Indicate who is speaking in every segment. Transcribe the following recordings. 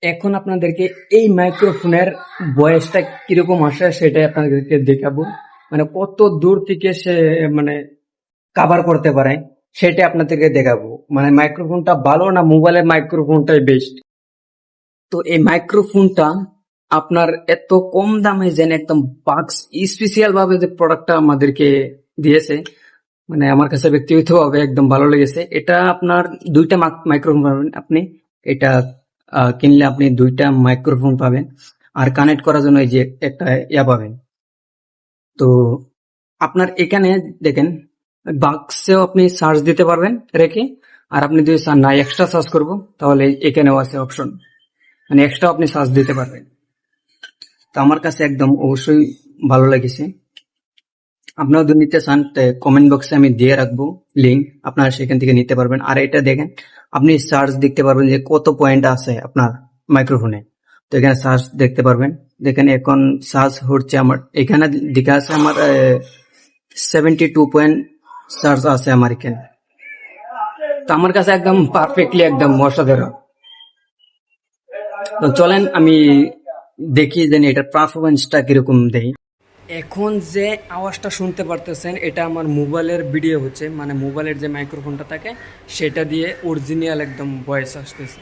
Speaker 1: এখন আপনাদেরকে এই মাইক্রোফোনের ভয়েসটা কিরকম আসে সেটাই আপনাদেরকে দেখাবো। মানে কত দূর থেকে সে মানে কভার করতে পারে সেটা আপনাদেরকে দেখাবো। মানে মাইক্রোফোনটা ভালো না মোবাইলের মাইক্রোফোনটাই বেস্ট। তো এই মাইক্রোফোনটা আপনার এত কম দামে যেন একদম বাক্স স্পেশাল ভাবে যে প্রোডাক্টটা আমাদেরকে দিয়েছে, মানে আমার কাছে ব্যক্তিগতভাবে একদম ভালো লেগেছে। এটা আপনার দুইটা মাইক্রোফোন পাবেন আপনি। এটা কিনলে আপনি দুইটা মাইক্রোফোন পাবেন, আর কানেক্ট করার জন্য এই যে একটা ইয়া পাবেন। তো আপনার এখানে দেখেন বাক্সেও আপনি চার্জ দিতে পারবেন রেখে, আর আপনি যদি চান না এক্সট্রা চার্জ করবো তাহলে এখানেও আছে অপশন, মানে এক্সট্রা আপনি চার্জ দিতে পারবেন। তো আমার কাছে একদম অবশ্যই ভালো লেগেছে। আপনারা যদি নিতে চান কমেন্ট বক্সে আমি দিয়ে রাখবো লিঙ্ক, আপনারা সেখান থেকে নিতে পারবেন। আর এটা দেখেন আপনি চার্জ দেখতে পারবেন যে কত পয়েন্ট আছে আপনার মাইক্রোফোনে। তো এখানে চার্জ দেখতে পারবেন। দেখেন এখন চার্জ হচ্ছে আমার এখানে দেখা আছে আমার 72 চার্জ আছে আমার এখানে। তো আমার কাছে একদম পারফেক্টলি একদম অসাধারণ। তো চলেন আমি দেখি যে এটার পারফরমেন্সটা কিরকম দেয়। এখন যে আওয়াজটা শুনতে পারতেছেন এটা আমার মোবাইলের ভিডিও হচ্ছে, মানে মোবাইলের যে মাইক্রোফোনটা থাকে সেটা দিয়ে অরিজিনাল একদম ভয়েস আসতেছে।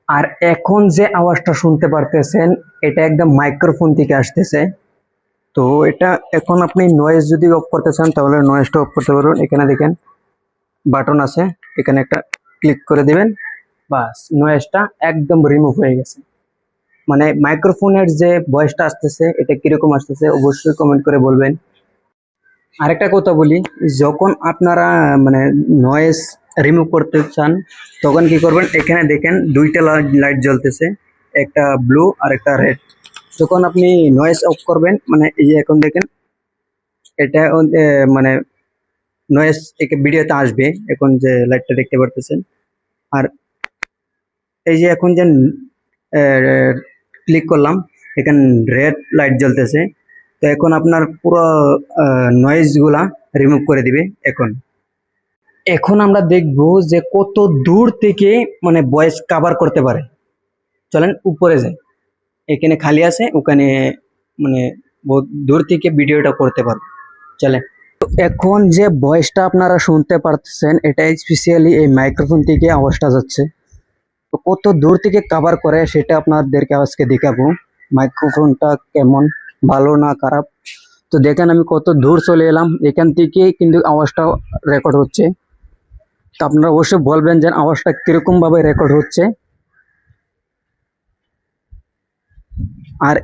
Speaker 1: আর এখন যে আওয়াজটা শুনতে পারতেছেন এটা একদম মাইক্রোফোন থেকে আসতেছে। তো এটা এখন আপনি নয়েজ যদি অফ করতে চান তাহলে নয়েজটা অফ করতে পারবেন। এখানে দেখেন বাটন আছে, এখানে একটা ক্লিক করে দিবেন, বাস নয়েজটা একদম রিমুভ হয়ে গেছে। মানে মাইক্রোফোনের যে ভয়েসটা আসতেছে এটা কিরকম আসতেছে অবশ্যই কমেন্ট করে বলবেন। আরেকটা কথা বলি, যখন আপনারা মানে নয়েজ রিমুভ করতে চান তখন কি করবেন, এখানে দেখেন দুইটা লাইট জ্বলতেছে, একটা ব্লু আর একটা রেড। যখন আপনি নয়েজ অফ করবেন মানে এই যে এখন দেখেন এটা মানে নয়েজ ভিডিওতে আসবে এখন যে লাইটটা দেখতে পারতেছেন। আর এই যে এখন যে ক্লিক করলাম এখানে রেড লাইট জ্বলতেছে। তো এখন আপনার পুরো নয়েজ গুলা রিমুভ করে দিবে। এখন এখন আমরা দেখব যে কত দূর থেকে মানে ভয়েস কভার করতে পারে। চলেন উপরে যাই, এখানে খালি আছে ওখানে মানে বহুত দূর থেকে ভিডিওটা করতে পারবো। চলেন। তো এখন যে ভয়েসটা আপনারা শুনতে পারতেছেন এটা স্পেশালি এই মাইক্রোফোন থেকে আওয়াজটা যাচ্ছে। তো কত দূর থেকে কভার করে সেটা আপনাদেরকে আজকে দেখাবো, মাইক্রোফোনটা কেমন ভালো না খারাপ। তো দেখেন আমি কত দূর চলে এলাম, এখান থেকে কিন্তু আওয়াজটা রেকর্ড হচ্ছে। তো আপনারা অবশ্যই বলবেন যে আওয়াজটা কিরকম ভাবে রেকর্ড হচ্ছে। আর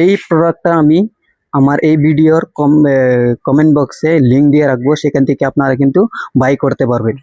Speaker 1: এই প্রোডাক্টটা আমি আমার এই ভিডিওর কমেন্ট বক্সে লিঙ্ক দিয়ে রাখবো, সেখান থেকে আপনারা কিন্তু বাই করতে পারবেন।